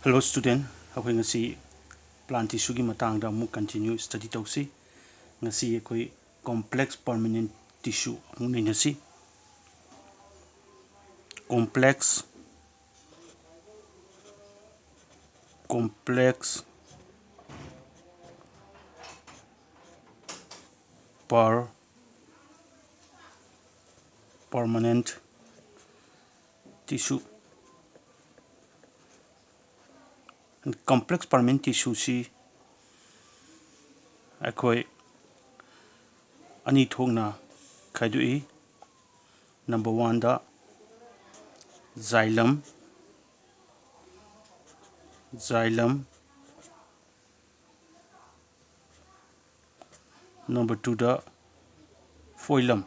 Hello student, akhoi ngasi plant tissue gi matang da mu continue study tausi ngasi akhoi complex permanent tissue mu nei nasi complex permanent tissue and complex permanent tissue si akhoi ani thongna khaidui number 1 da xylem number 2 da phloem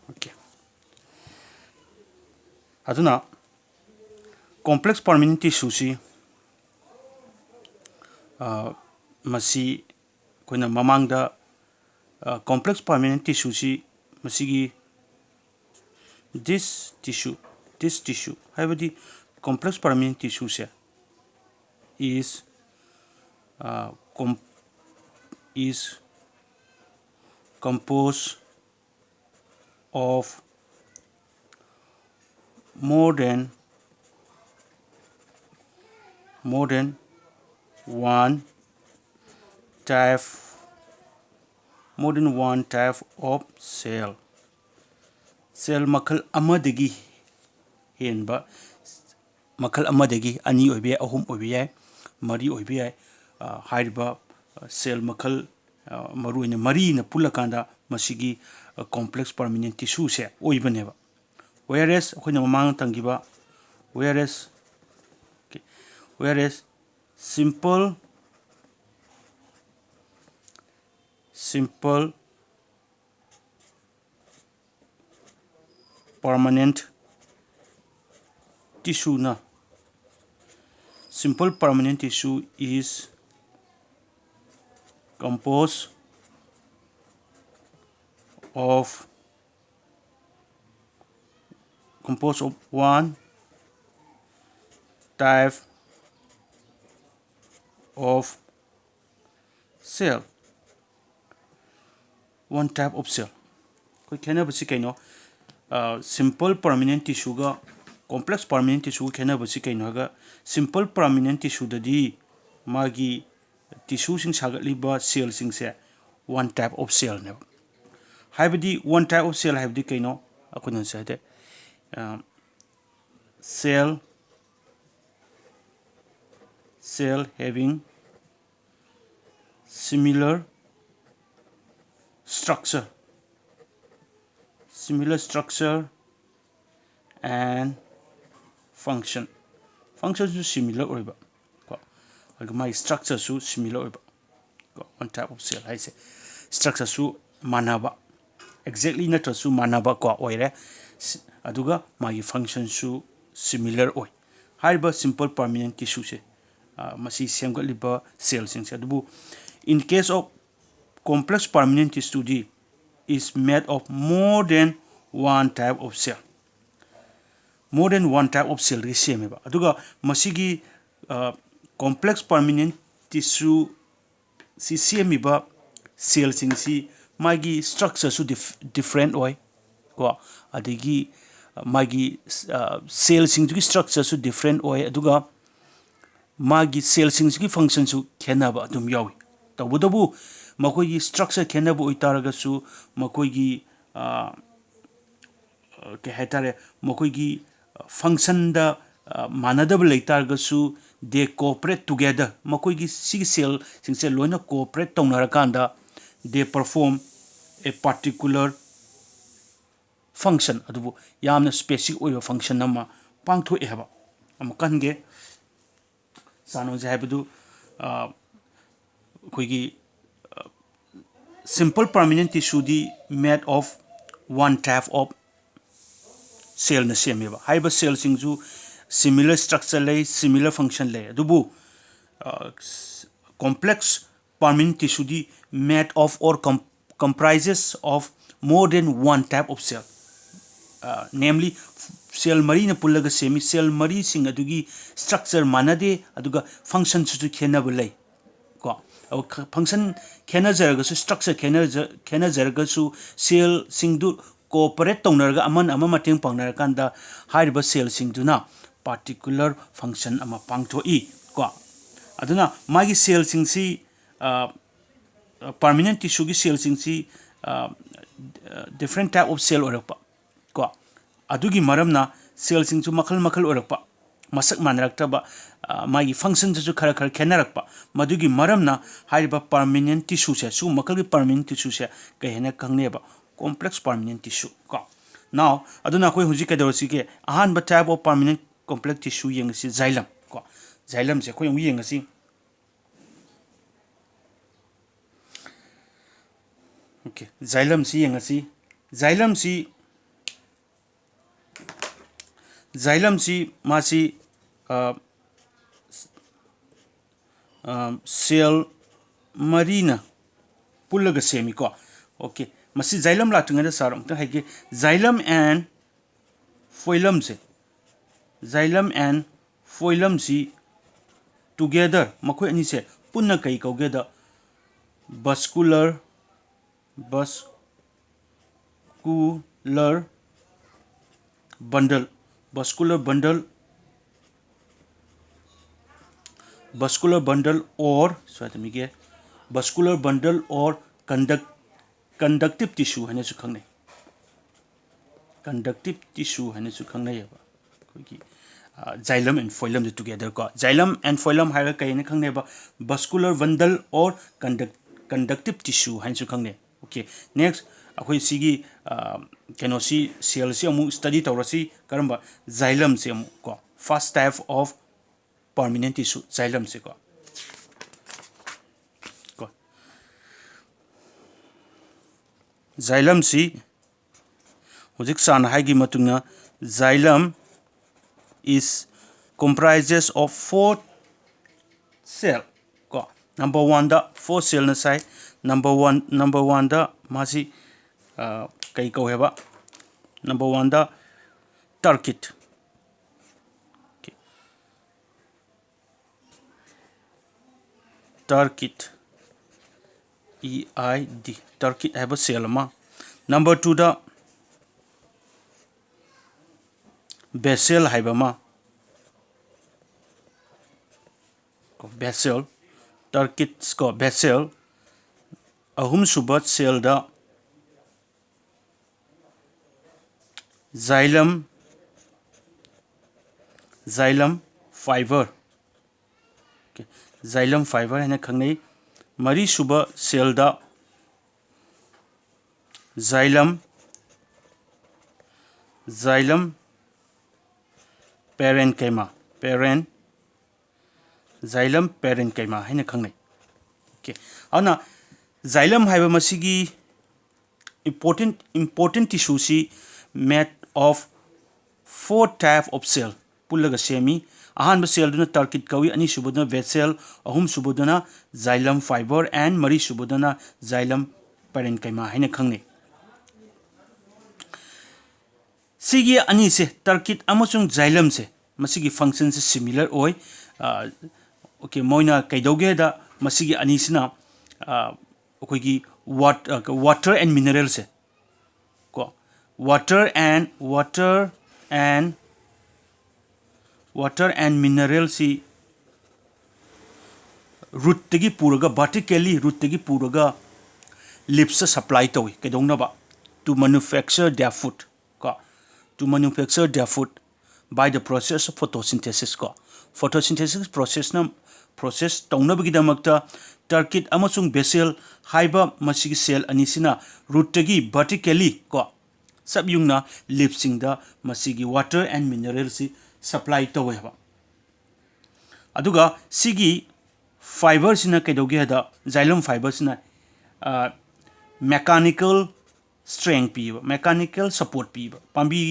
okay aduna complex permanent tissue si masi koina mamang da complex permanent tissue si masigi this tissue habadi complex permanent tissue se is composed of more than one type of cell makal amadagi henba makal amadagi ani oibe ahum oibe yai mari oibe yai haiba cell makal maruina mari na pulakanda masigi complex permanent tissue se oibaneba whereas akhoi mamang tangiba whereas simple permanent tissue is composed of one type of cell koi khena basi kaino simple permanent tissue ga complex permanent tissue khena basi kaino ga simple permanent tissue dadi magi tissue sing sagatliba cell sing se one type of cell ne haibadi one type of cell haibadi kaino akuna saide cell having similar structure and function su similar oiba ko my structure su similar oiba ko one type of cell haise structure su manaba exactly not su manaba ko oire aduga my function su similar oi haiba simple permanent tissue se masi semgatliba cell sing se adubu in case of complex permanent tissue is made of more than one type of cell semeba aduga masigi complex permanent tissue si semiba cell sing si magi structure su different oi ko adigi magi cell sing gi structure su different oi aduga magi cell sing gi function su khenaba adum yawi tabudabu makoi gi structure khenaba oitaraga su makoi gi ke hetare makoi gi function da manadable leitarga su they cooperate together makoi gi sig cell sing se loina cooperate tonara kanda they perform a particular function adubu yamna specific oiba function nama pangtho ehaba amakange sano je habdu koigi simple permanent tissue di made of one type of cell na semeba haiba cell singju similar structure lay similar function lay adubu complex permanent tissue di made of or comprises of more than one type of cell namely cell मरी न पुल्लग semi cell मरी सिंग अदुगी structure मानदे अदुगा function सु खेनब लै को function खेनजरगसु structure खेनजरगसु cell सिंगदु कोऑपरेट तौनरगा अमन अमा मतेंग पांगनरकांदा हारिबा सेल सिंगदुना पार्टिकुलर फंक्शन अमा पांगथोई को अदुना मागी सेल सिंगसी permanent tissue की सेल सिंगसी different type of cell ओरकपा को अदुगी मरमना सेल सिंगसु मखल मखल ओरकपा मसक मानरक्तबा मागी फंक्शन जसु खर खर खेनरकपा मदुगी मरमना हारिबा permanent tissue से सु मखल की permanent tissue से कहेना खंगनेबा complex permanent tissue को now अदुना कोई हुजी कदरसी के अहानबा type of permanent complex tissue यंगसी xylem को xylem से कोई यंगसी okay xylem si yangasi xylem si masi cell marina pullaga semi ko okay masi xylem la tunga da saram ta haike xylem and phloem si together makoi ani se punna kai kauge da vascular bundle or vascular bundle or conductive tissue hane su khangne conductive tissue hane su khangne ba kogi xylem and phloem together ko xylem and phloem ha ka ne khangne ba vascular bundle or conductive tissue hane su khangne okay next अखोई सिगी केनो सी cell से अमु study तौरसी करम्बा xylem से अमु को first type of permanent tissue xylem से को xylem सी हुजिक सान हाइगी मतुंगा xylem is comprises of 4 cell को number 1 da 4 cell na sai number 1 da masi kai ko heba number 1 da turkit okay. turkit EID turkit heba cell ma number 2 da basal haiba ma ko basal turkit ko basal ahum subat cell da xylem fiber okay. xylem fiber है ना खंगने मरी सुबह cell दा xylem parenchyma xylem parenchyma है ना खंगने okay. आना xylem है वो मसीगी important tissue C made of 4 type of cell pullaga semi ahan ba cell duna turkit kawi ani subuduna vessel ahum subuduna xylem fiber and mari subuduna xylem parenchyma haina khangne sigi ani se turkit amasung xylem se masigi function se similar oi okay moina kaidoge da masigi ani sina okogi water and mineral se water and mineral si root tegi puraga vertically root tegi puraga lips supply tawi kedongna ba to manufacture their food by the process of photosynthesis ko photosynthesis process tongna bagi damakta turkit amasung basal haiba masigi cell anisina root tegi vertically ko सब युंगना लिप्सिंग दा मसीगी water and mineral सी supply तवेबा अदुगा सिगी fibre सिना केदोगे दा xylem फाइबर सिना मैकेनिकल स्ट्रेंथ पीबा मैकेनिकल सपोर्ट पीबा पांबी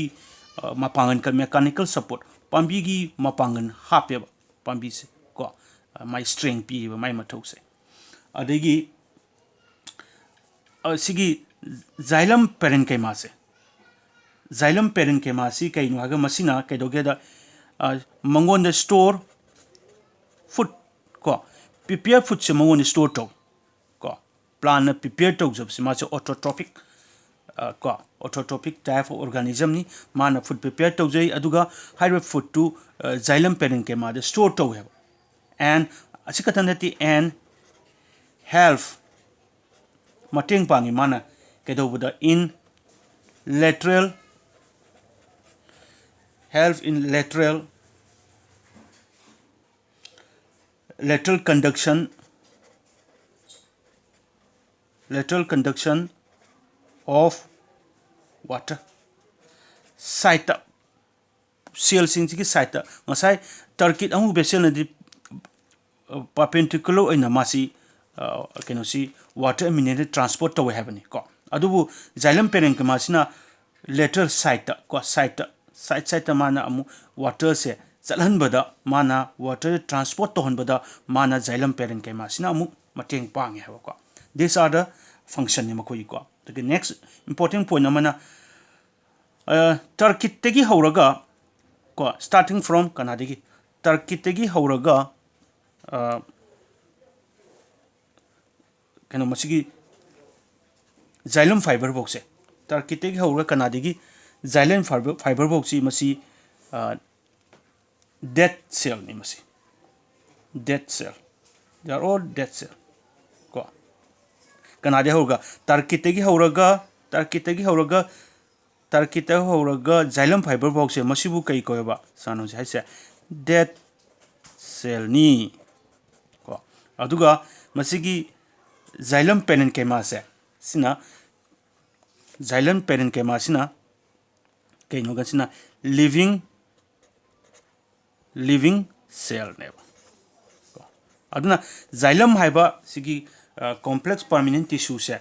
मापांगन का मैकेनिकल सपोर्ट पांबी की मापांगन हापेबा पांबी से को माय स्ट्रेंथ पीबा माय मथौ से अदेगी सिगी xylem parenchyma से xylem parenchyma si kai no haga masina kai doge da mangon the store food ko prepare food se mangon the store to ko plant na prepare to job si ma se autotrophic ko autotrophic type of organism ni mana food prepare to jai aduga hydro food to xylem parenchyma the store to have and asikatandati and health mateng pangi mana kedobuda in lateral health in lateral conduction of water site cell sing ki site ngasai turkey amu vessel na di perpendicular in masi keno si water immediately transport to have ni ko adubu xylem parenchyma sina lateral site ko site mana amu water se chalhan bada mana water transport to hon bada mana xylem parenchyma sina amu mateng pang have ko these are the function ni makoi ko the next important point amana turkey tegi horaga ko starting from kanadigi turkey tegi horaga kano masigi xylem fiber box se turkey tegi horaga kanadigi xylem fiber box si masi dead cell ni masi dead cell they are all dead cell ko kanade horaga turkey tegi horaga xylem fiber box se masibu kai ko ba sano se dead cell ni ko aduga masigi xylem parenchyma se sina xylem parenchyma sina kaino ga sina living cell ne ko aduna xylem haiba sigi complex permanent tissue se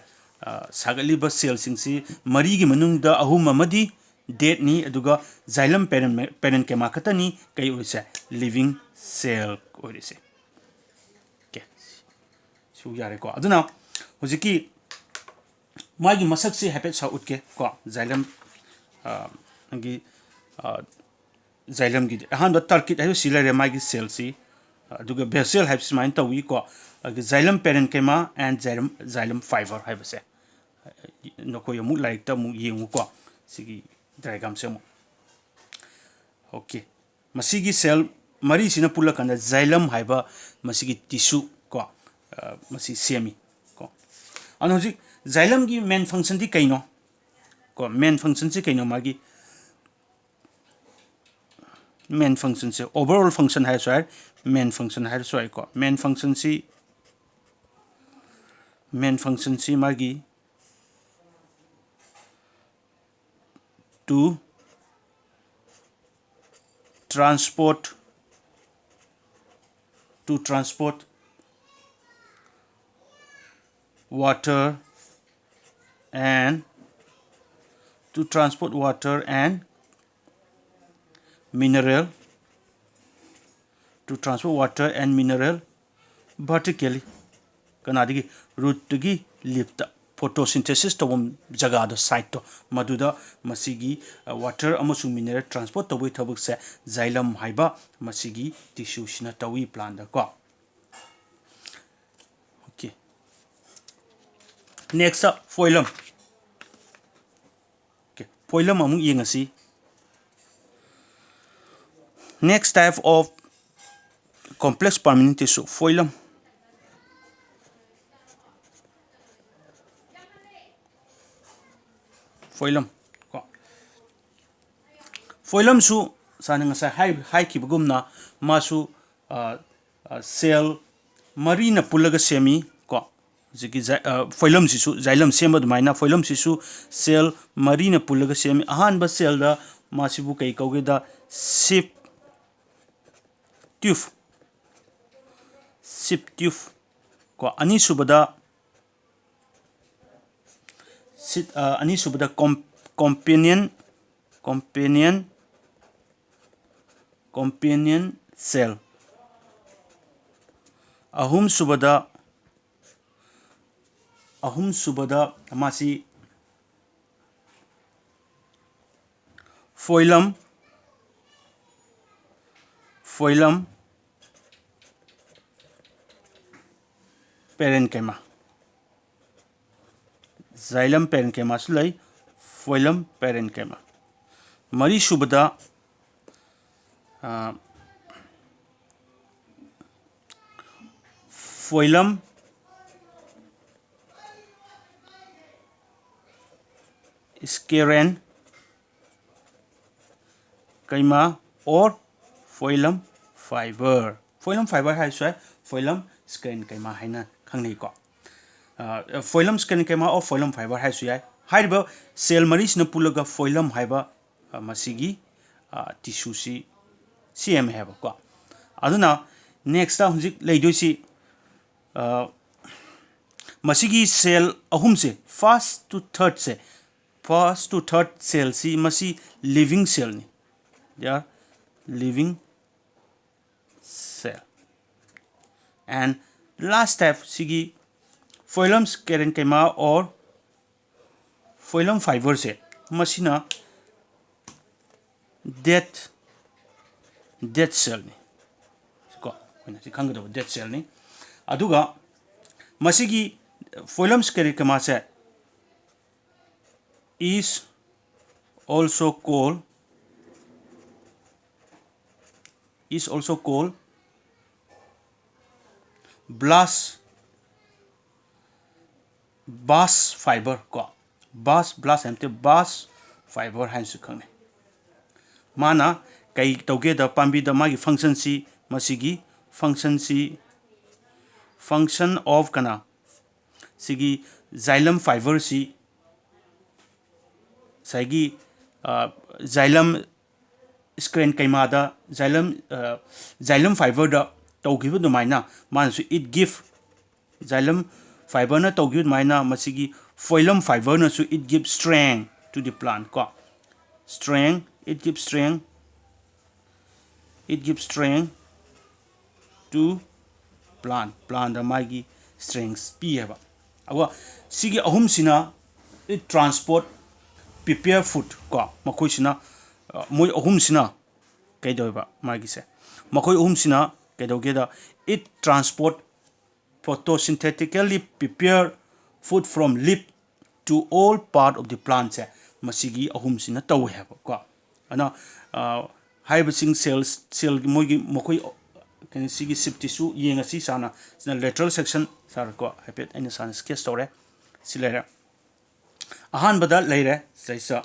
sagaliba cell sing si mari gi manung da ahum amadi dead ni aduga xylem parenchyma khatani kai oise living cell orise ke su yare ko aduna hojiki magi masak se habit sa utke ko xylem angi xylem gi han da turkey ayo silare magi cell si aduga vessel habs main tawi ko xylem parenchyma and xylem fiber habse no ko yamu like ta mu yengu ko sigi diagram se mu okay masigi cell mari sina pula kanda xylem haiba masigi tissue ko masi semi ko ano ji xylem gi main function di kaino ko main function se kaino magi main function se overall function hai so main function hai so ko main function si magi to transport water and mineral vertically kanadigi root gi lift photosynthesis to jaga do site to maduda masigi water amasung mineral transport to thabuk se xylem haiba masigi tissue sina tawi plant da ko okay next up phloem okay phloem amu yengasi next type of complex permanent tissue phloem ko phloem su sananga sa hai ki bugumna masu cell marina pulaga semi ko jiki phloem sisu xylem sema dumaina phloem sisu cell marina pulaga semi ahan ba cell da masibu kai kauge da sip tube ko ani subada companion cell ahum subada masi phloem parenchyma xylem parenchyma su lay phloem parenchyma mari subada phloem sclerenchyma or phloem fiber है सो phloem sclerenchyma है ना खंगनी को phloem sclerenchyma or phloem fiber है सो HYBE cell मरीस न पुलगा phloem हाइबा मसीगी टिश्यू सी एम है को अदुना नेक्स्ट ता हुजिक लेदोसी मसीगी सेल अहुम से फर्स्ट टू थर्ड सेल सी मसी लिविंग सेल नि they are living cell and last step sigi phloem sclerenchyma or phloem fiber se masina dead cell ni ko hoina si khang do dead cell ni aduga masigi phloem sclerenchyma se is also called bas fiber ko bas हमते bas fiber है सु खंगने माना कई तौगे the पांबी the मागी function C मसीगी function of कना सिगी xylem fiber C साइगी xylem sclerenchyma da xylem fiber da taugibu dumaina mansu it give xylem fiber na taugibu dumaina masigi phloem fiber na su it give strength to the plant ko it gives strength to plant da magi strength pi heba awa sigi ahum sina it transport prepare food ko makoi sina moi ahum sina kaidoiba magi se makoi ahum sina kaidogeda it transport photosynthetically prepare food from leaf to all part of the plant se masigi ahum sina taw heba ko ana haibasing cell mogi makoi kan sigi sip tissue yenga si sana sina lateral section sar ko hepet aina sana sketch tore silera ahan bada leire saisa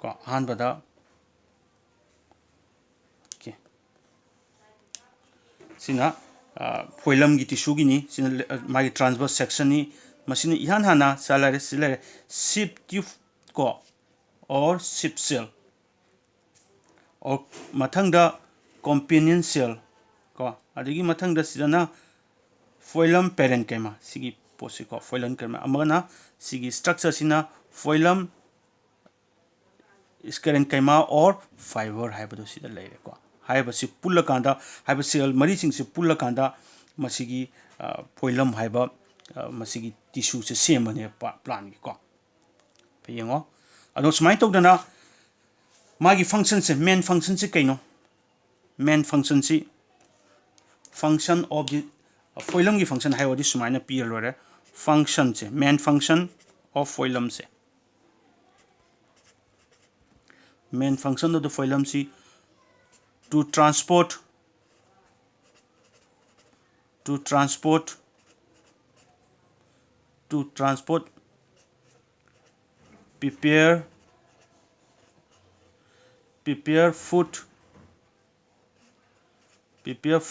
ko ahan bada okay sina phloem gi tissue gi ni sina magi transverse section ni masina ihan hana salare silare sip tube ko or sip cell or mathangda companion cell ko adigi mathangda sidana phloem parenchyma sigi posi ko phloem parenchyma amana sigi structure sina phloem sclerenchyma or fiber haibado sida leire ko haibasi pulla kanda haiba cell mari sing se pulla kanda masigi phloem haiba masigi tissue se semane plant gi ko peyengo ado smai tawdana magi function se main function se kaino main function si function of the phloem gi function hai odi sumaina pi lore function se main function of phloem se main function of the phloem si to transport prepare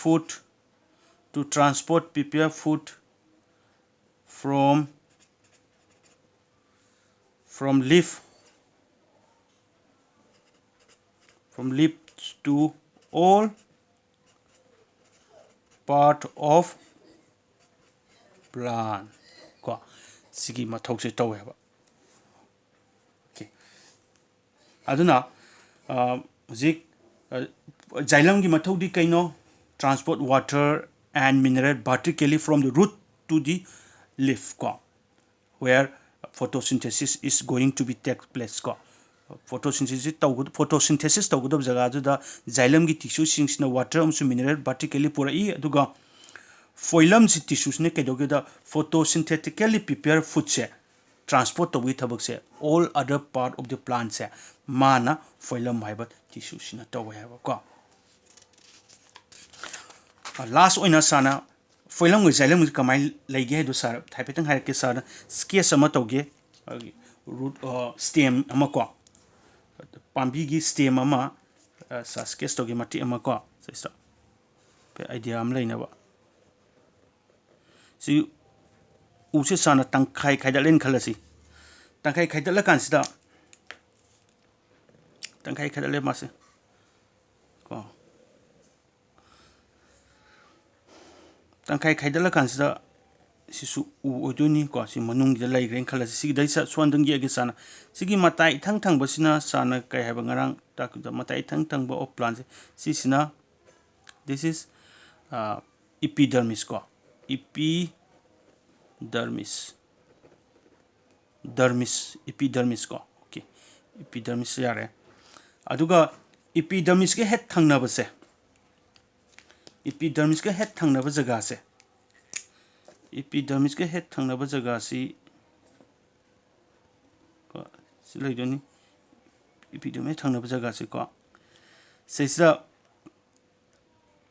food to transport prepare food from leaf to all part of plant ko sigi mathau se taw heba okay aduna zik xylem gi mathau di kaino transport water and mineral vertically from the root to the leaf ko where photosynthesis is going to be take place ko photosynthesis tawgudab jaga juda xylem gi tissue singsina water amsu mineral vertically purai aduga phloem si tissues ne kedogeda photosynthetically prepare food se transport tawgi thabak se all other part of the plant se mana phloem haiba tissue sina tawai haiba ko last oina sana phloem gi xylem gi kamai leige do sar thaipetang hai ke sar sketch ama tawge root stem ama ko pambi gi stem ama sa sketch tawge mati ama ko sa pe idea am leina ba si use sana tangkai khai dalen khalasi tangkai khai dala kansida tangkai khai dale mase ko tangkai khai dala kansida sisu u oduni ko si manung da lai ren khalasi si dai sa swandang gi sana sigi matai thang thang basina sana kai haba ngarang ta matai thang thang ba of plant si sina this is epidermis ko epidermis ko okay epidermis yare aduga epidermis ke head thangna base epidermis ke head thangna ba jaga se epidermis ke head thangna ba jaga si ko silai doni epidermis thangna ba jaga si ko seisa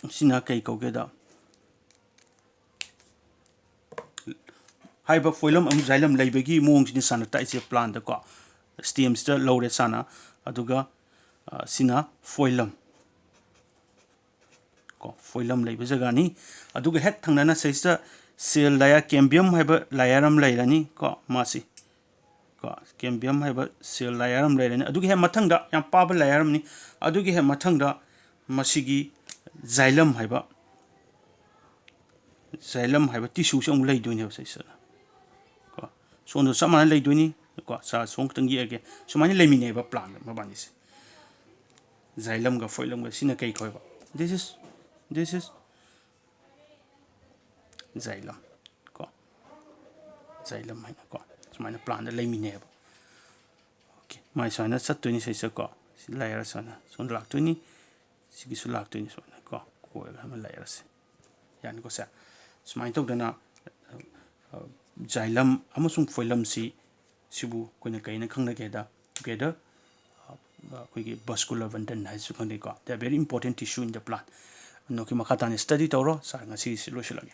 sina kai ko ge da haiba phloem am xylem leibegi mong sini sana ta ise plant ko stem sta lore sana aduga sina phloem ko phloem leibe jaga ni aduga het thangna na seisa cell layer cambium haiba layer am leirani ko masi ko cambium haiba cell layer am leirani aduga he mathang da yam paba layer am ni aduga he mathang da masigi xylem haiba tissue se am leidoni ha seisa sono samana leidoni ko sa song tangi age sumani lemine ba plant ma bani se xylem ga phloem ga sina kai khoi ba this is xylem ko xylem mai ko sumani plant da lemine ba okay mai sana satuni se ko si layer sana son lak tuni sigi su lak tuni so ko ga ma layer se yan ko sa sumani tok dana xylem amasung phloem si sibu koina kaina khangna ge da together koigi vascular bundle hai su khangde ko they are very important tissue in the plant no ki makata ni study tawro sa ngasi si lo shilage